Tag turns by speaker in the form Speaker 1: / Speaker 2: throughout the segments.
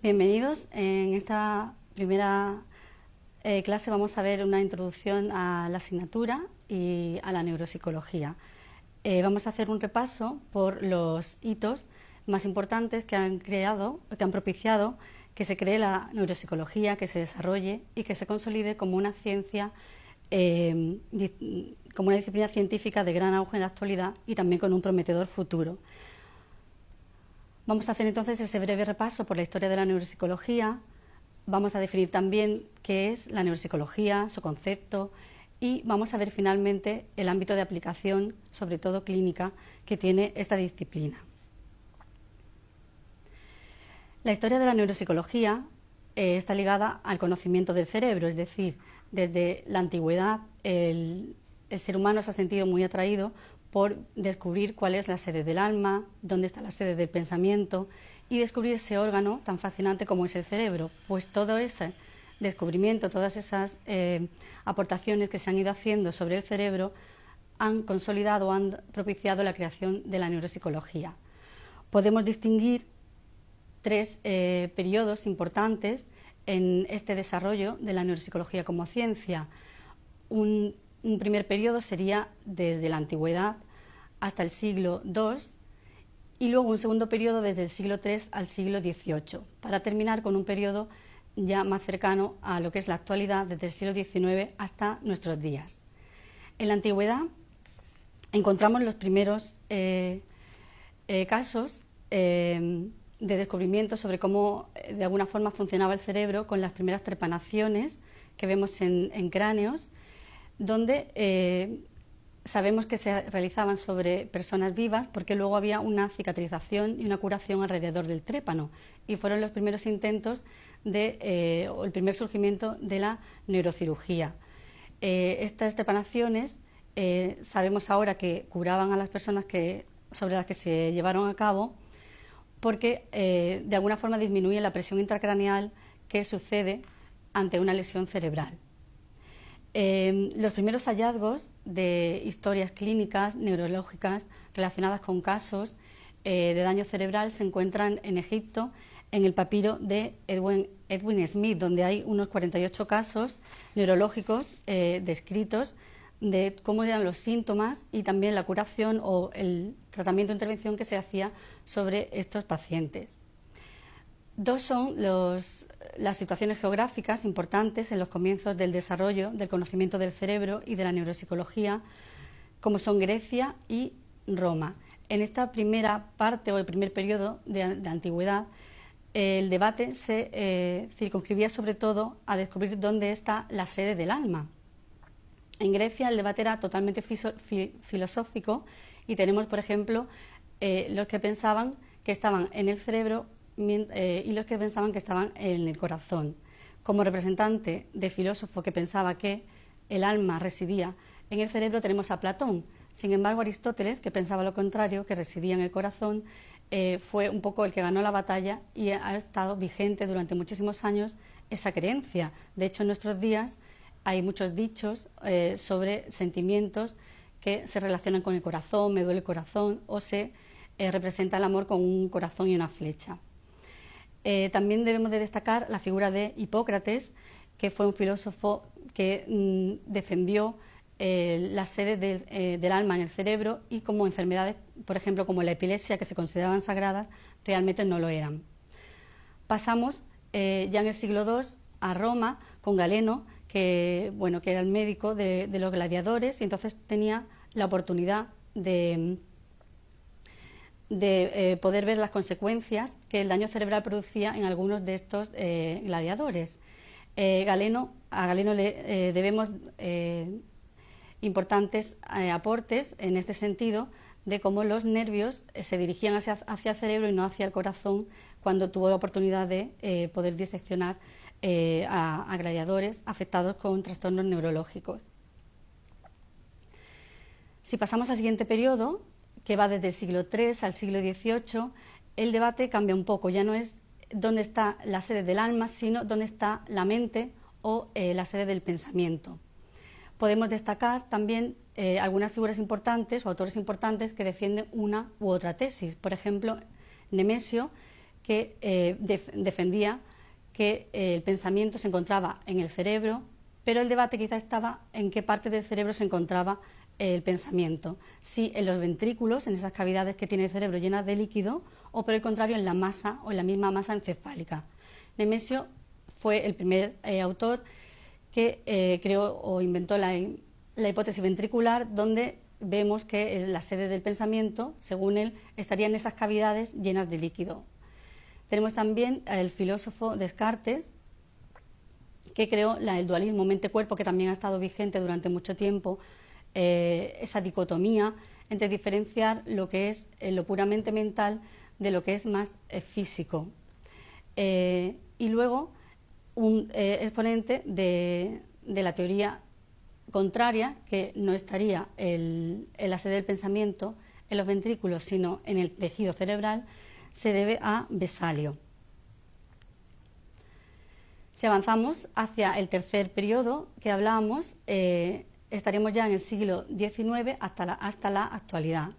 Speaker 1: Bienvenidos. En esta primera clase vamos a ver una introducción a la asignatura y a la neuropsicología. Vamos a hacer un repaso por los hitos más importantes que han propiciado que se cree la neuropsicología, que se desarrolle y que se consolide como una ciencia, como una disciplina científica de gran auge en la actualidad y también con un prometedor futuro. Vamos a hacer entonces ese breve repaso por la historia de la neuropsicología. Vamos a definir también qué es la neuropsicología, su concepto, y vamos a ver finalmente el ámbito de aplicación, sobre todo clínica, que tiene esta disciplina. La historia de la neuropsicología está ligada al conocimiento del cerebro, es decir, desde la antigüedad el ser humano se ha sentido muy atraído por descubrir cuál es la sede del alma, dónde está la sede del pensamiento y descubrir ese órgano tan fascinante como es el cerebro, pues todo ese descubrimiento, todas esas aportaciones que se han ido haciendo sobre el cerebro han consolidado, han propiciado la creación de la neuropsicología. Podemos distinguir tres periodos importantes en este desarrollo de la neuropsicología como ciencia. Un primer periodo sería desde la antigüedad hasta el siglo II y luego un segundo periodo desde el siglo III al siglo XVIII, para terminar con un periodo ya más cercano a lo que es la actualidad, desde el siglo XIX hasta nuestros días. En la antigüedad encontramos los primeros casos de descubrimiento sobre cómo de alguna forma funcionaba el cerebro, con las primeras trepanaciones que vemos en cráneos, donde sabemos que se realizaban sobre personas vivas porque luego había una cicatrización y una curación alrededor del trépano, y fueron los primeros intentos o el primer surgimiento de la neurocirugía. Estas trepanaciones sabemos ahora que curaban a las personas sobre las que se llevaron a cabo, porque de alguna forma disminuye la presión intracraneal que sucede ante una lesión cerebral. Los primeros hallazgos de historias clínicas neurológicas relacionadas con casos de daño cerebral se encuentran en Egipto, en el papiro de Edwin Smith, donde hay unos 48 casos neurológicos descritos de cómo eran los síntomas y también la curación o el tratamiento o intervención que se hacía sobre estos pacientes. Dos son las situaciones geográficas importantes en los comienzos del desarrollo del conocimiento del cerebro y de la neuropsicología, como son Grecia y Roma. En esta primera parte o el primer periodo de antigüedad, el debate se circunscribía sobre todo a descubrir dónde está la sede del alma. En Grecia el debate era totalmente filosófico y tenemos, por ejemplo, los que pensaban que estaban en el cerebro y los que pensaban que estaban en el corazón. Como representante de filósofo que pensaba que el alma residía en el cerebro tenemos a Platón. Sin embargo, Aristóteles, que pensaba lo contrario, que residía en el corazón, fue un poco el que ganó la batalla y ha estado vigente durante muchísimos años esa creencia. De hecho, en nuestros días hay muchos dichos sobre sentimientos que se relacionan con el corazón, me duele el corazón, o se representa el amor con un corazón y una flecha. También debemos de destacar la figura de Hipócrates, que fue un filósofo que defendió la sede del alma en el cerebro, y como enfermedades, por ejemplo, como la epilepsia, que se consideraban sagradas, realmente no lo eran. Pasamos ya en el siglo II a Roma con Galeno, que era el médico de los gladiadores, y entonces tenía la oportunidad de poder ver las consecuencias que el daño cerebral producía en algunos de estos gladiadores. A Galeno le debemos importantes aportes en este sentido, de cómo los nervios se dirigían hacia el cerebro y no hacia el corazón, cuando tuvo la oportunidad de poder diseccionar a gladiadores afectados con trastornos neurológicos. Si pasamos al siguiente periodo, que va desde el siglo III al siglo XVIII, el debate cambia un poco. Ya no es dónde está la sede del alma, sino dónde está la mente o la sede del pensamiento. Podemos destacar también algunas figuras importantes o autores importantes que defienden una u otra tesis. Por ejemplo, Nemesio, que defendía que el pensamiento se encontraba en el cerebro, pero el debate quizá estaba en qué parte del cerebro se encontraba el pensamiento, si en los ventrículos, en esas cavidades que tiene el cerebro llenas de líquido, o por el contrario en la masa o en la misma masa encefálica. Nemesio fue el primer autor que creó o inventó la hipótesis ventricular, donde vemos que es la sede del pensamiento, según él, estaría en esas cavidades llenas de líquido. Tenemos también al filósofo Descartes, que creó el dualismo mente-cuerpo, que también ha estado vigente durante mucho tiempo, esa dicotomía entre diferenciar lo que es lo puramente mental de lo que es más físico. Y luego un exponente de la teoría contraria, que no estaría en la sede del pensamiento en los ventrículos, sino en el tejido cerebral, se debe a Vesalio. Si avanzamos hacia el tercer periodo que hablábamos, estaríamos ya en el siglo XIX hasta la actualidad,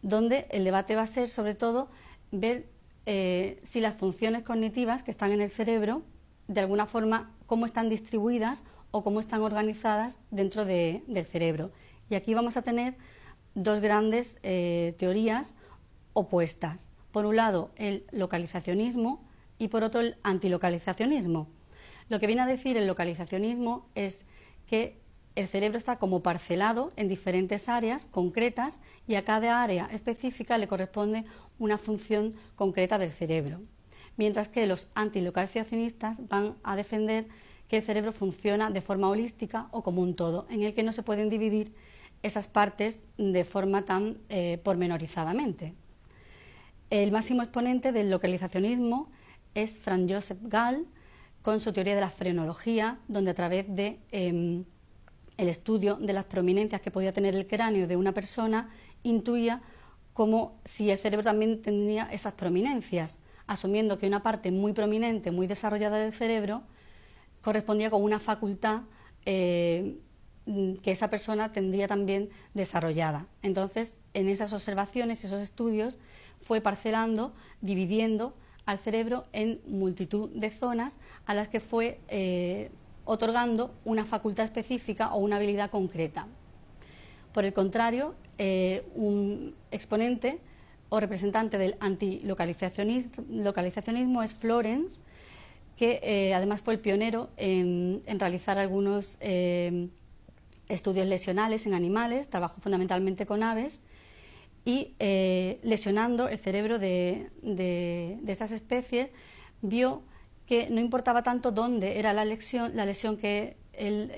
Speaker 1: donde el debate va a ser sobre todo ver si las funciones cognitivas que están en el cerebro, de alguna forma, cómo están distribuidas o cómo están organizadas dentro del cerebro. Y aquí vamos a tener dos grandes teorías opuestas. Por un lado, el localizacionismo y por otro, el antilocalizacionismo. Lo que viene a decir el localizacionismo es que el cerebro está como parcelado en diferentes áreas concretas y a cada área específica le corresponde una función concreta del cerebro. Mientras que los antilocalizacionistas van a defender que el cerebro funciona de forma holística o como un todo, en el que no se pueden dividir esas partes de forma tan pormenorizadamente. El máximo exponente del localizacionismo es Franz Joseph Gall, con su teoría de la frenología, donde a través de el estudio de las prominencias que podía tener el cráneo de una persona, intuía como si el cerebro también tenía esas prominencias, asumiendo que una parte muy prominente, muy desarrollada del cerebro, correspondía con una facultad que esa persona tendría también desarrollada. Entonces, en esas observaciones, esos estudios, fue parcelando, dividiendo al cerebro en multitud de zonas a las que fue otorgando una facultad específica o una habilidad concreta. Por el contrario, un exponente o representante del antilocalizacionismo es Florence, que además fue el pionero en realizar algunos estudios lesionales en animales, trabajó fundamentalmente con aves, y lesionando el cerebro de estas especies, vio que no importaba tanto dónde era la lesión que él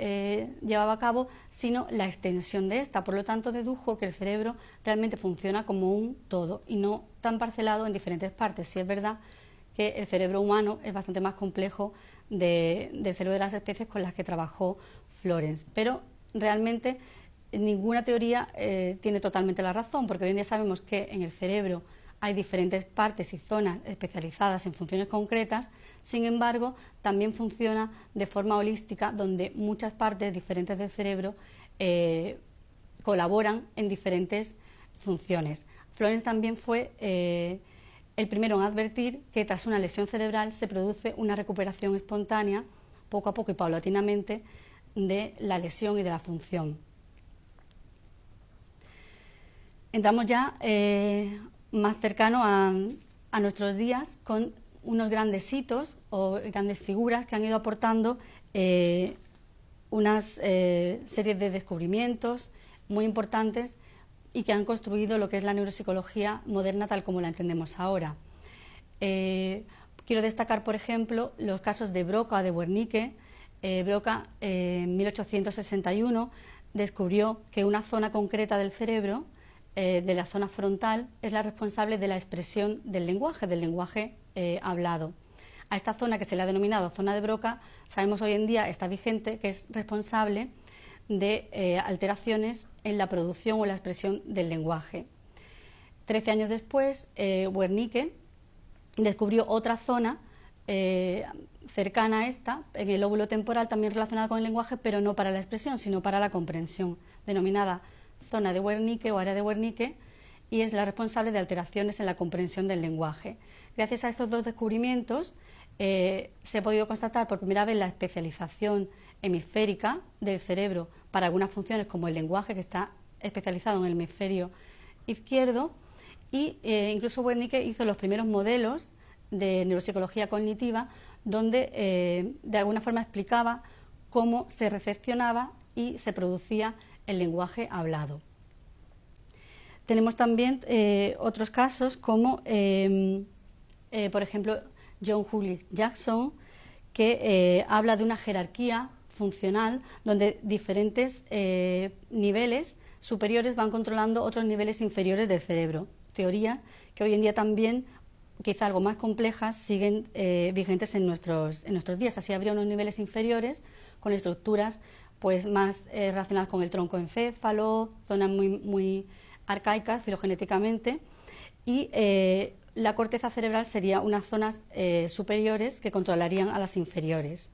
Speaker 1: llevaba a cabo, sino la extensión de esta. Por lo tanto, dedujo que el cerebro realmente funciona como un todo y no tan parcelado en diferentes partes. Sí es verdad que el cerebro humano es bastante más complejo del cerebro de las especies con las que trabajó Florence, pero realmente ninguna teoría tiene totalmente la razón, porque hoy en día sabemos que en el cerebro hay diferentes partes y zonas especializadas en funciones concretas. Sin embargo, también funciona de forma holística, donde muchas partes diferentes del cerebro colaboran en diferentes funciones. Florence también fue el primero en advertir que tras una lesión cerebral se produce una recuperación espontánea, poco a poco y paulatinamente, de la lesión y de la función. Entramos ya más cercano a nuestros días con unos grandes hitos o grandes figuras que han ido aportando unas series de descubrimientos muy importantes y que han construido lo que es la neuropsicología moderna tal como la entendemos ahora. Quiero destacar, por ejemplo, los casos de Broca o de Wernicke. Broca, en 1861, descubrió que una zona concreta del cerebro, de la zona frontal, es la responsable de la expresión del lenguaje hablado. A esta zona, que se le ha denominado zona de Broca, sabemos hoy en día, está vigente, que es responsable de alteraciones en la producción o la expresión del lenguaje. 13 años después, Wernicke descubrió otra zona cercana a esta, en el lóbulo temporal, también relacionada con el lenguaje, pero no para la expresión, sino para la comprensión, denominada zona de Wernicke o área de Wernicke, y es la responsable de alteraciones en la comprensión del lenguaje. Gracias a estos dos descubrimientos se ha podido constatar por primera vez la especialización hemisférica del cerebro para algunas funciones como el lenguaje, que está especializado en el hemisferio izquierdo, y incluso Wernicke hizo los primeros modelos de neuropsicología cognitiva donde de alguna forma explicaba cómo se recepcionaba y se producía el lenguaje hablado. Tenemos también otros casos como, por ejemplo, John Hulick Jackson, que habla de una jerarquía funcional donde diferentes niveles superiores van controlando otros niveles inferiores del cerebro. Teoría que hoy en día también, quizá algo más complejas, siguen vigentes en nuestros días. Así habría unos niveles inferiores con estructuras pues más relacionadas con el troncoencéfalo, zonas muy arcaicas filogenéticamente, y la corteza cerebral sería unas zonas superiores que controlarían a las inferiores.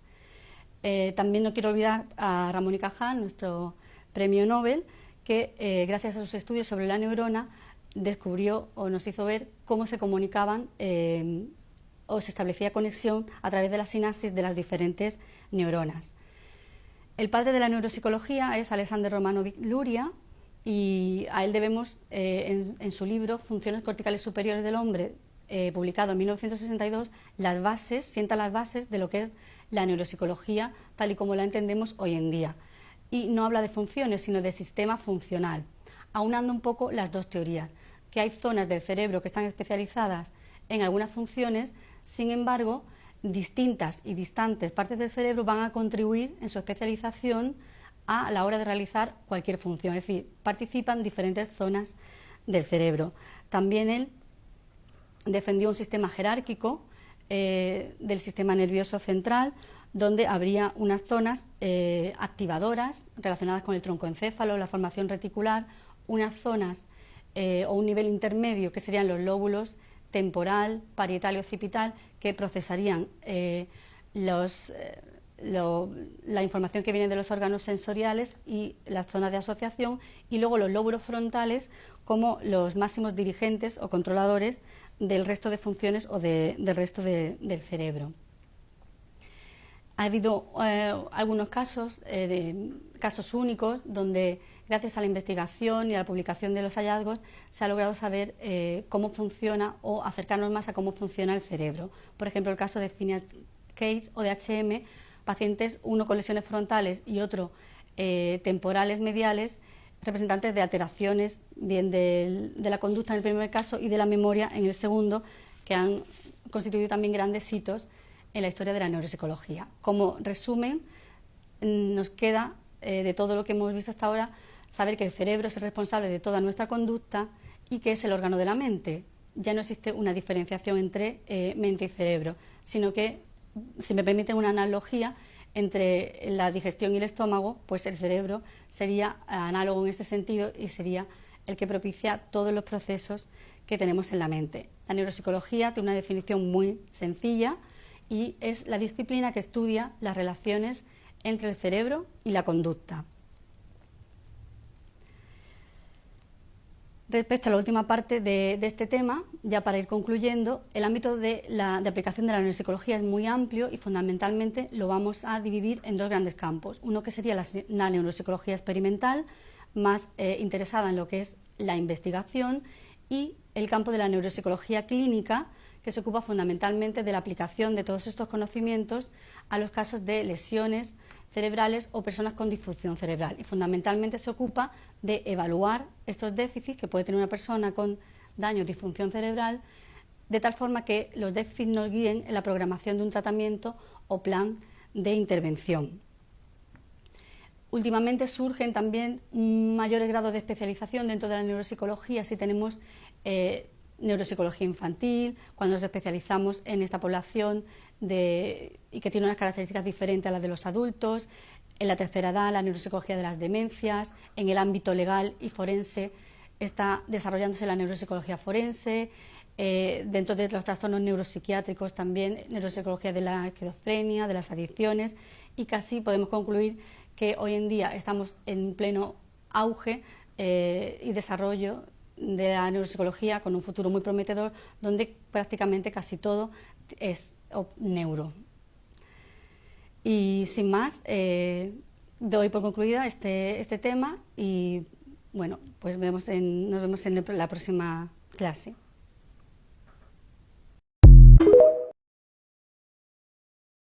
Speaker 1: También no quiero olvidar a Ramón y Cajal, nuestro premio Nobel, que gracias a sus estudios sobre la neurona descubrió o nos hizo ver cómo se comunicaban o se establecía conexión a través de la sinapsis de las diferentes neuronas. El padre de la neuropsicología es Alexander Romanovich Luria, y a él debemos, en su libro Funciones corticales superiores del hombre, publicado en 1962, sienta las bases de lo que es la neuropsicología tal y como la entendemos hoy en día. Y no habla de funciones, sino de sistema funcional, aunando un poco las dos teorías, que hay zonas del cerebro que están especializadas en algunas funciones, sin embargo, distintas y distantes partes del cerebro van a contribuir en su especialización a la hora de realizar cualquier función, es decir, participan diferentes zonas del cerebro. También él defendió un sistema jerárquico del sistema nervioso central, donde habría unas zonas activadoras relacionadas con el troncoencéfalo, la formación reticular, unas zonas o un nivel intermedio que serían los lóbulos temporal, parietal y occipital, que procesarían la información que viene de los órganos sensoriales y las zonas de asociación, y luego los lóbulos frontales como los máximos dirigentes o controladores del resto de funciones o del resto del cerebro. Ha habido algunos casos únicos donde, gracias a la investigación y a la publicación de los hallazgos, se ha logrado saber cómo funciona o acercarnos más a cómo funciona el cerebro. Por ejemplo, el caso de Phineas Cage o de HM, pacientes, uno con lesiones frontales y otro temporales mediales, representantes de alteraciones bien de la conducta en el primer caso y de la memoria en el segundo, que han constituido también grandes hitos en la historia de la neuropsicología. Como resumen, nos queda de todo lo que hemos visto hasta ahora saber que el cerebro es el responsable de toda nuestra conducta y que es el órgano de la mente. Ya no existe una diferenciación entre mente y cerebro, sino que, si me permiten una analogía, entre la digestión y el estómago, pues el cerebro sería análogo en este sentido y sería el que propicia todos los procesos que tenemos en la mente. La neuropsicología tiene una definición muy sencilla y es la disciplina que estudia las relaciones entre el cerebro y la conducta. Respecto a la última parte de este tema, ya para ir concluyendo, el ámbito de aplicación de la neuropsicología es muy amplio y fundamentalmente lo vamos a dividir en dos grandes campos. Uno que sería la neuropsicología experimental, más interesada en lo que es la investigación, y el campo de la neuropsicología clínica, que se ocupa fundamentalmente de la aplicación de todos estos conocimientos a los casos de lesiones cerebrales o personas con disfunción cerebral, y fundamentalmente se ocupa de evaluar estos déficits que puede tener una persona con daño o disfunción cerebral, de tal forma que los déficits nos guíen en la programación de un tratamiento o plan de intervención. Últimamente surgen también mayores grados de especialización dentro de la neuropsicología, si tenemos neuropsicología infantil, cuando nos especializamos en esta población y que tiene unas características diferentes a las de los adultos. En la tercera edad, la neuropsicología de las demencias. En el ámbito legal y forense está desarrollándose la neuropsicología forense. Dentro de los trastornos neuropsiquiátricos también neuropsicología de la esquizofrenia, de las adicciones, y casi podemos concluir que hoy en día estamos en pleno auge y desarrollo de la neuropsicología con un futuro muy prometedor, donde prácticamente casi todo es neuro. Y sin más, doy por concluida este tema y bueno, pues nos vemos en la próxima clase.